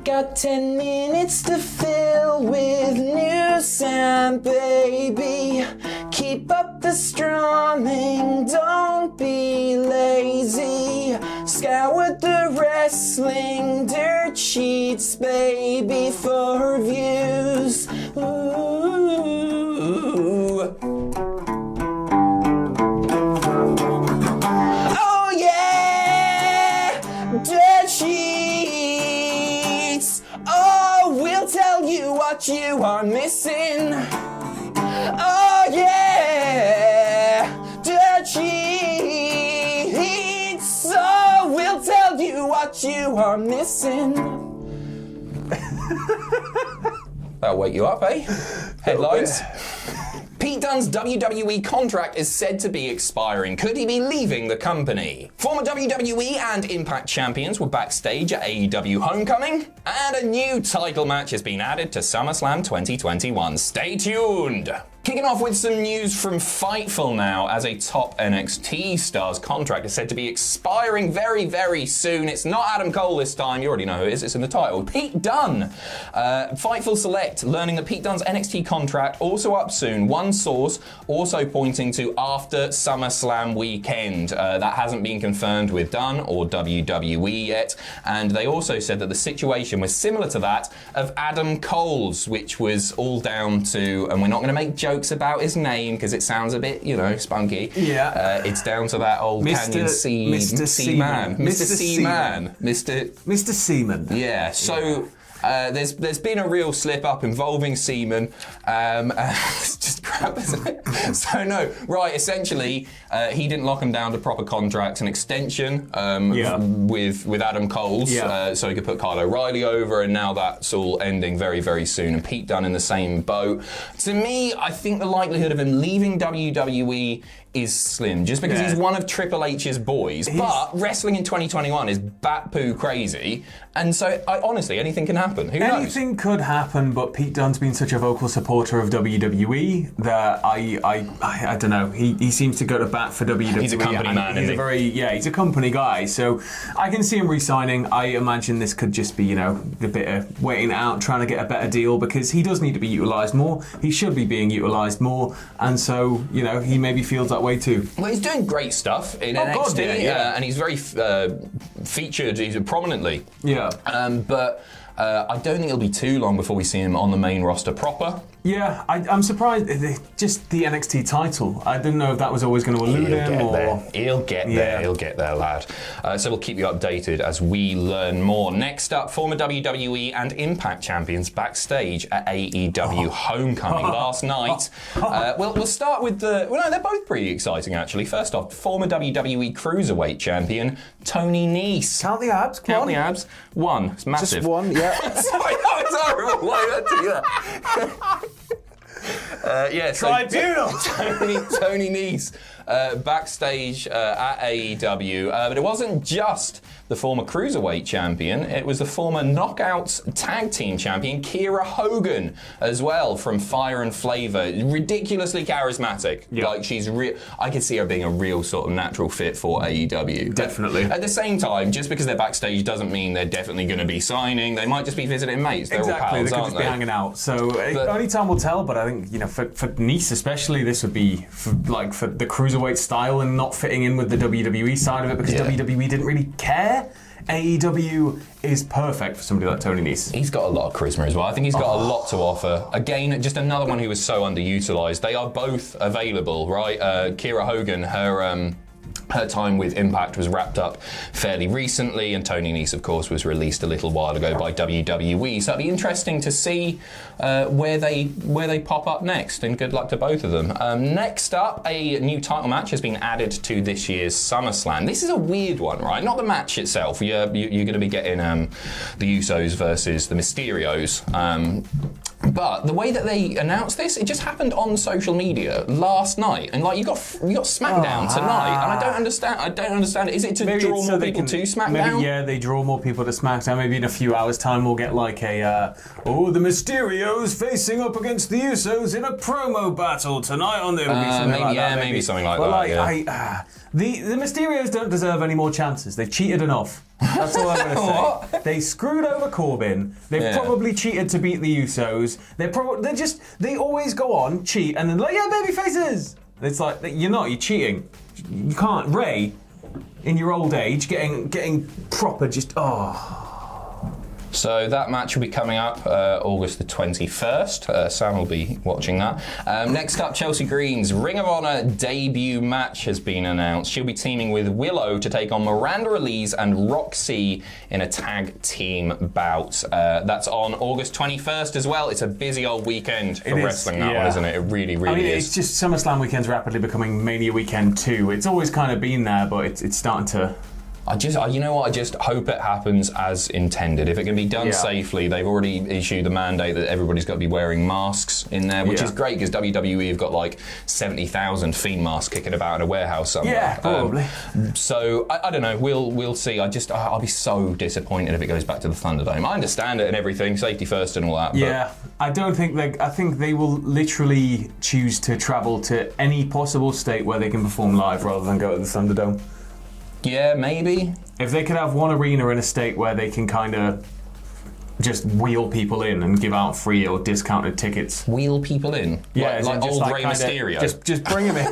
Got 10 minutes to fill with news and baby. Keep up the strumming, don't be lazy. Scour the wrestling dirt sheets, baby, for views. Ooh. Oh yeah, dirt sheets. Oh, we'll tell you what you are missing. Oh yeah, dirt sheets. So we'll tell you what you are missing. That'll wake you up, eh? Headlines. Pete Dunne's WWE contract is said to be expiring. Could he be leaving the company? Former WWE and IMPACT champions were backstage at AEW Homecoming, and a new title match has been added to SummerSlam 2021. Stay tuned! Kicking off with some news from Fightful now, as a top NXT star's contract is said to be expiring very, very soon. It's not Adam Cole this time, you already know who it is, it's in the title. Pete Dunne. Fightful Select, learning that Pete Dunne's NXT contract also up soon. One source also pointing to after SummerSlam weekend. That hasn't been confirmed with Dunne or WWE yet, and they also said that the situation was similar to that of Adam Cole's, which was all down to, and we're not going to make jokes about his name because it sounds a bit, spunky. Yeah. It's down to that old Canyon Seaman. Mr. Seaman. Yeah. So there's been a real slip up involving Seaman. It's just crap, isn't it? So no, right. Essentially, he didn't lock him down to proper contracts and extension with Adam Cole's, so he could put Kyle O'Reilly over, and now that's all ending very, very soon. And Pete Dunne in the same boat. To me, I think the likelihood of him leaving WWE is slim, just because he's one of Triple H's boys. But wrestling in 2021 is bat-poo crazy, and so honestly, anything can happen. Who knows? Anything could happen, but Pete Dunne's been such a vocal supporter of WWE that I don't know. He seems to go to bat for WWE. He's a company man, he's he's a company guy, so I can see him re-signing. I imagine this could just be, a bit of waiting out, trying to get a better deal, because he does need to be utilised more. He should be being utilised more, and so, he maybe feels that way too. Well, he's doing great stuff in NXT, and he's very featured prominently. Yeah. But I don't think it'll be too long before we see him on the main roster proper. Yeah, I'm surprised. Just the NXT title. I didn't know if that was always going to elude him or... He'll get there, lad. So we'll keep you updated as we learn more. Next up, former WWE and IMPACT champions backstage at AEW Homecoming last night. We'll start with the... Well, no, they're both pretty exciting, actually. First off, former WWE Cruiserweight champion Tony Nese. Count the abs, Count the abs. One. It's massive. Just one, yeah. Sorry, that was horrible. Why did I do that? Tribunal. Tony Nese backstage at AEW, but it wasn't just the former Cruiserweight champion, it was the former Knockouts Tag Team champion Kiera Hogan as well, from Fire and Flavor. Ridiculously charismatic. Yep. Like, she's I could see her being a real sort of natural fit for AEW. Definitely. At the same time, just because they're backstage doesn't mean they're definitely going to be signing. They might just be visiting mates. They're all pals, they could just be hanging out. So only time will tell, but I think, for Nese especially, this would be for the Cruiserweight style and not fitting in with the WWE side of it, because WWE didn't really care. AEW is perfect for somebody like Tony Nese. He's got a lot of charisma as well. I think he's got a lot to offer. Again, just another one who was so underutilized. They are both available, right? Kiera Hogan, her time with Impact was wrapped up fairly recently, and Tony Nese, of course, was released a little while ago by WWE. So it'll be interesting to see where they pop up next, and good luck to both of them. Next up, a new title match has been added to this year's SummerSlam. This is a weird one, right? Not the match itself. You're going to be getting the Usos versus the Mysterios. But the way that they announced this, it just happened on social media last night, and like you got SmackDown tonight, and I don't understand. Is it to draw more people to SmackDown? Maybe they draw more people to SmackDown. Maybe in a few hours' time we'll get like the Mysterios facing up against the Usos in a promo battle tonight on the maybe something like that. The Mysterios don't deserve any more chances. They've cheated enough. That's all I'm going to say. They screwed over Corbin. They've probably cheated to beat the Usos. They always go on, cheat, and then like, yeah, baby faces. It's like, you're cheating. You can't. Ray, in your old age, getting proper So that match will be coming up August the 21st. Sam will be watching that. Next up, Chelsea Green's Ring of Honor debut match has been announced. She'll be teaming with Willow to take on Miranda Elise and Roxy in a tag team bout. That's on August 21st as well. It's a busy old weekend for wrestling, that one, isn't it? It really, really is. It's just SummerSlam weekend's rapidly becoming Mania weekend too. It's always kind of been there, but it's starting to... I just hope it happens as intended. If it can be done safely, they've already issued the mandate that everybody's got to be wearing masks in there, which is great because WWE have got like 70,000 Fiend masks kicking about in a warehouse somewhere. Yeah, probably. So I don't know. We'll see. I'll be so disappointed if it goes back to the Thunderdome. I understand it and everything, safety first and all that. Yeah, I don't think I think they will literally choose to travel to any possible state where they can perform live rather than go to the Thunderdome. Yeah, maybe. If they could have one arena in a state where they can kind of just wheel people in and give out free or discounted tickets. Wheel people in? Yeah, like old Rey Mysterio? Just bring them in.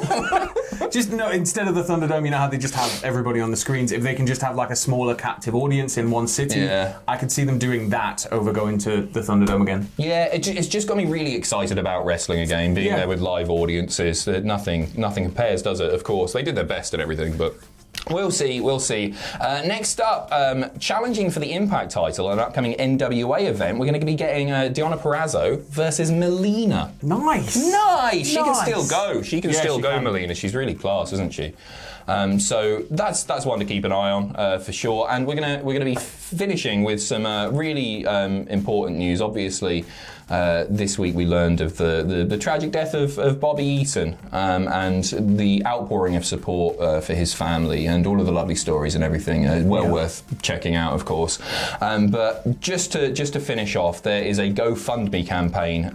Instead of the Thunderdome, you know how they just have everybody on the screens? If they can just have like a smaller captive audience in one city, I could see them doing that over going to the Thunderdome again. Yeah, it's just got me really excited about wrestling again, being there with live audiences. Nothing compares, does it? Of course, they did their best and everything, but... We'll see. Next up, challenging for the Impact title, an upcoming NWA event, we're going to be getting Deonna Purrazzo versus Melina. Nice. She can still go. She can still go, Melina. She's really class, isn't she? So that's one to keep an eye on for sure. And we're gonna be finishing with some really important news. Obviously, this week we learned of the tragic death of Bobby Eaton and the outpouring of support for his family and all of the lovely stories and everything. Worth checking out, of course. But just to finish off, there is a GoFundMe campaign.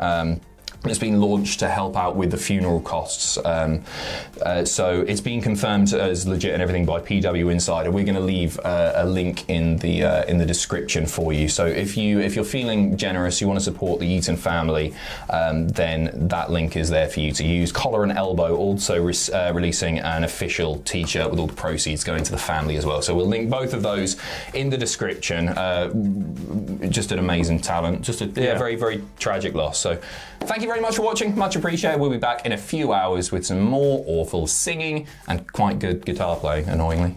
It's been launched to help out with the funeral costs. So it's been confirmed as legit and everything by PW Insider. We're going to leave a link in the description for you. So if you're feeling generous, you want to support the Eaton family, then that link is there for you to use. Collar and Elbow also releasing an official T-shirt with all the proceeds going to the family as well. So we'll link both of those in the description. Just an amazing talent. Just a very, very tragic loss. So thank you very much for watching. Much appreciated. We'll be back in a few hours with some more awful singing and quite good guitar playing, annoyingly.